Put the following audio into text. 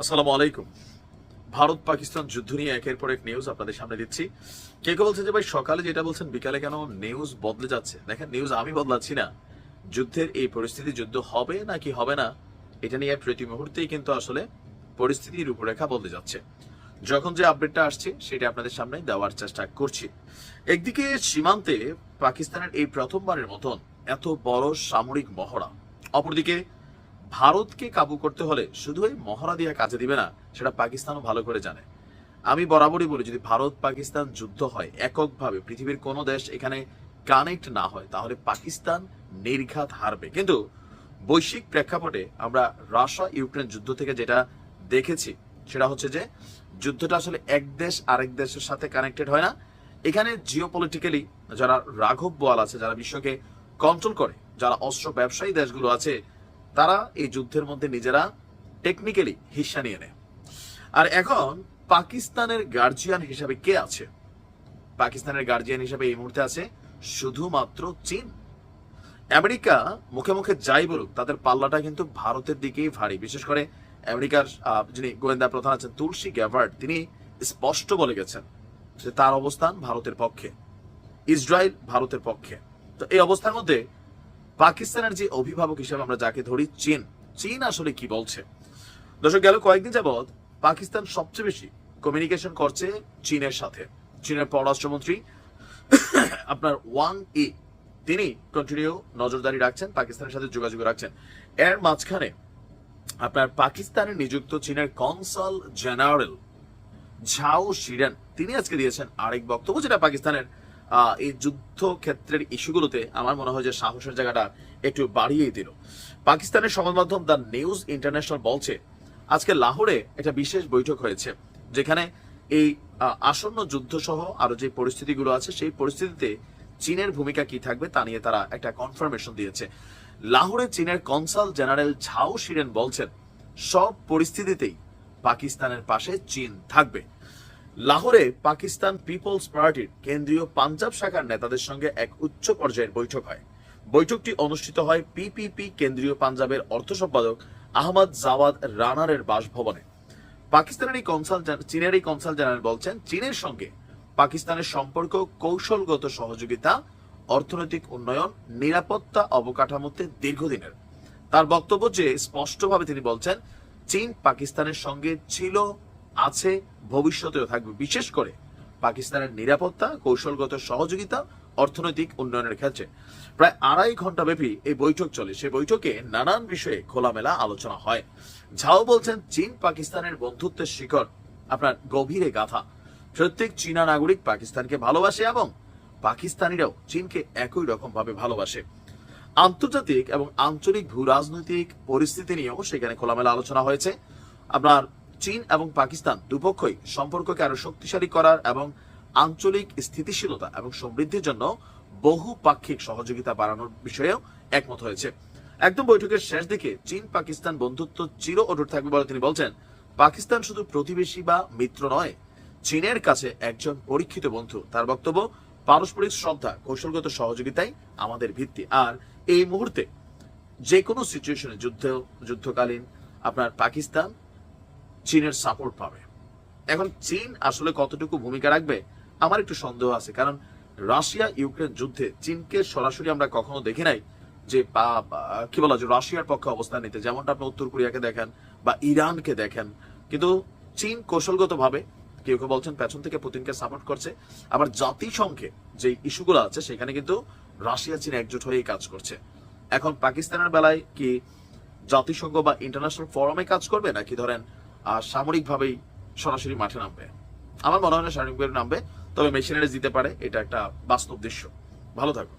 আসসালামু আলাইকুম। ভারত পাকিস্তান যুদ্ধ নিয়ে একের পর এক নিউজ আপনাদের সামনে দিচ্ছি। কে কে বলছে যে ভাই সকালে যেটা বলছেন বিকালে কেন নিউজ বদলে যাচ্ছে? দেখেন, নিউজ আমি বদলাচ্ছি না। যুদ্ধের এই পরিস্থিতি, যুদ্ধ হবে নাকি হবে না, এটা নিয়ে প্রতি মুহূর্তেই কিন্তু আসলে পরিস্থিতির রূপরেখা বদলে যাচ্ছে। যখন যে আপডেটটা আসছে সেটা আপনাদের সামনে দেওয়ার চেষ্টা করছি। একদিকে সীমান্তে পাকিস্তানের এই প্রথমবারের মতন এত বড় সামরিক মহড়া, অপরদিকে ভারতকে কাবু করতে হলে শুধু এই মহড়া দিয়ে কাজে দিবে না, সেটা পাকিস্তানও ভালো করে জানে। আমি বরাবরই বলি, যদি ভারত পাকিস্তান যুদ্ধ হয় এককভাবে, পৃথিবীর কোনো দেশ এখানে কানেক্ট না হয়, তাহলে পাকিস্তান নির্ঘাত হারবে। কিন্তু বৈশ্বিক প্রেক্ষাপটে আমরা রাশিয়া ইউক্রেন যুদ্ধ থেকে যেটা দেখেছি সেটা হচ্ছে যে যুদ্ধটা আসলে এক দেশ আরেক দেশের সাথে কানেক্টেড হয় না। এখানে জিওপলিটিক্যালি যারা রাঘব বোয়াল আছে, যারা বিশ্বকে কন্ট্রোল করে, যারা অস্ত্র ব্যবসায়ী দেশগুলো আছে, তারা এই যুদ্ধের মধ্যে নিজেরা টেকনিক্যালি হিস্সা নিয়ে নেয়। আর এখন পাকিস্তানের গার্জিয়ান হিসাবে কে আছে? পাকিস্তানের গার্জিয়ান হিসাবে এই মুহূর্তে আছে শুধুমাত্র চীন। আমেরিকা মুখে মুখে যাই বলুক, তাদের পাল্লাটা কিন্তু ভারতের দিকেই ভারী। বিশেষ করে আমেরিকার যিনি গোয়েন্দা প্রধান আছেন তুলসী গ্যাবার্ড, তিনি স্পষ্ট বলে গেছেন যে তার অবস্থান ভারতের পক্ষে, ইসরায়েল ভারতের পক্ষে। তো এই অবস্থার মধ্যে পাকিস্তানের যে অভিভাবক হিসেবে আমরা যাকে ধরি চীন, চীন আসলে কি বলছে? দর্শক, গেল কয়েকদিন যাবৎ পাকিস্তান সবচেয়ে বেশি কমিউনিকেশন করছে চীনের সাথে। চীনের পররাষ্ট্রমন্ত্রী আপনার ওয়াং ই, তিনি কন্টিনিউ নজরদারি রাখছেন, পাকিস্তানের সাথে যোগাযোগ রাখছেন। এর মাঝখানে আপনার পাকিস্তানে নিযুক্ত চীনের কনসাল জেনারেল ঝাও শিরেন, তিনি আজকে দিয়েছেন আরেক বক্তব্য, যেটা পাকিস্তানের এই যুদ্ধ ক্ষেত্রের ইস্যুগুলোতে আমার মনে হয় যে সাহসের জায়গাটা একটু বাড়িয়েই দিল। পাকিস্তানের সংবাদ মাধ্যম দ্য নিউজ ইন্টারন্যাশনাল বলছে আজকে লাহোরে একটা বিশেষ বৈঠক হয়েছে, যেখানে এই আসন্ন যুদ্ধ সহ আরো যে পরিস্থিতিগুলো আছে সেই পরিস্থিতিতে চীনের ভূমিকা কি থাকবে তা নিয়ে তারা একটা কনফার্মেশন দিয়েছে। লাহোরে চীনের কনসাল জেনারেল ঝাও শিরেন বলছেন সব পরিস্থিতিতেই পাকিস্তানের পাশে চীন থাকবে। লাহোরে পাকিস্তান পিপলস পার্টির কেন্দ্রীয় পাঞ্জাব শাখার নেতাদের সঙ্গে এক উচ্চ পর্যায়ের বৈঠক হয়। বৈঠকটি অনুষ্ঠিত হয় পিপিপি কেন্দ্রীয় পাঞ্জাবের অর্থ সম্পাদক আহমদ জাওয়াদ রানারের বাসভবনে। চীনের এই কনসাল জেনারেল বলছেন চীনের সঙ্গে পাকিস্তানের সম্পর্ক কৌশলগত সহযোগিতা, অর্থনৈতিক উন্নয়ন, নিরাপত্তা অবকাঠামোতে দীর্ঘদিনের। তার বক্তব্য যে স্পষ্টভাবে তিনি বলছেন চীন পাকিস্তানের সঙ্গে ছিল, আছে, ভবিষ্যতেও থাকবে, বিশেষ করে পাকিস্তানের নিরাপত্তা, কৌশলগত সহযোগিতা, অর্থনৈতিক উন্নয়নের ক্ষেত্রে। প্রায় 2.5 ঘন্টা ব্যাপী এই বৈঠক চলে। সেই বৈঠকে নানান বিষয়ে খোলামেলা আলোচনা হয়। ঝাও বলছেন চীন পাকিস্তানের বন্ধুত্বের শিকড় আপনার গভীরে গাথা। প্রত্যেক চীনা নাগরিক পাকিস্তানকে ভালোবাসে এবং পাকিস্তানিরাও চীনকে একই রকম ভাবে ভালোবাসে। আন্তর্জাতিক এবং আঞ্চলিক ভূ রাজনৈতিক পরিস্থিতি নিয়েও সেখানে খোলামেলা আলোচনা হয়েছে। আপনার চীন এবং পাকিস্তান দুপক্ষই সম্পর্ককে আরো শক্তিশালী করার এবং আঞ্চলিক স্থিতিশীলতা এবং সমৃদ্ধির জন্য বহুপাক্ষিক সহযোগিতা বাড়ানোর বিষয়েও একমত হয়েছে। একদম বৈঠকের শেষ দিকে চীন পাকিস্তান বন্ধুত্ব চির অটুট থাকবে বলে তিনি বলছেন পাকিস্তান শুধু প্রতিবেশী বা মিত্র নয়, চীনের কাছে একজন পরীক্ষিত বন্ধু। তার বক্তব্য পারস্পরিক শ্রদ্ধা, কৌশলগত সহযোগিতাই আমাদের ভিত্তি। আর এই মুহূর্তে যে কোনো সিচুয়েশনে যুদ্ধকালীন আপনার পাকিস্তান চীনের সাপোর্ট পাবে। এখন চীন আসলে কতটুকু ভূমিকা রাখবে আমার একটু সন্দেহ আছে, কারণ রাশিয়া ইউক্রেন যুদ্ধে চীনকে সরাসরি আমরা কখনো দেখি নাই যে কি বলা যায় রাশিয়ার পক্ষে অবস্থান নিতে, যেমনটা আপনি উত্তর কোরিয়াকে দেখেন বা ইরানকে দেখেন। কিন্তু চীন কৌশলগত ভাবে কেউ কেউ বলছেন পেছন থেকে পুতিনকে সাপোর্ট করছে। আবার জাতিসংঘে যে ইস্যুগুলো আছে সেখানে কিন্তু রাশিয়া চীন একজোট হয়ে কাজ করছে। এখন পাকিস্তানের বেলায় কি জাতিসংঘ বা ইন্টারন্যাশনাল ফোরামে কাজ করবে, নাকি ধরেন সামরিক ভাবেই সরাসরি মাঠে নামবে? আমার মনে হয় না সামরিকভাবে নামবে, তবে মেশিনারিজ দিতে পারে, এটা একটা বাস্তব দৃশ্য। ভালো থাকো।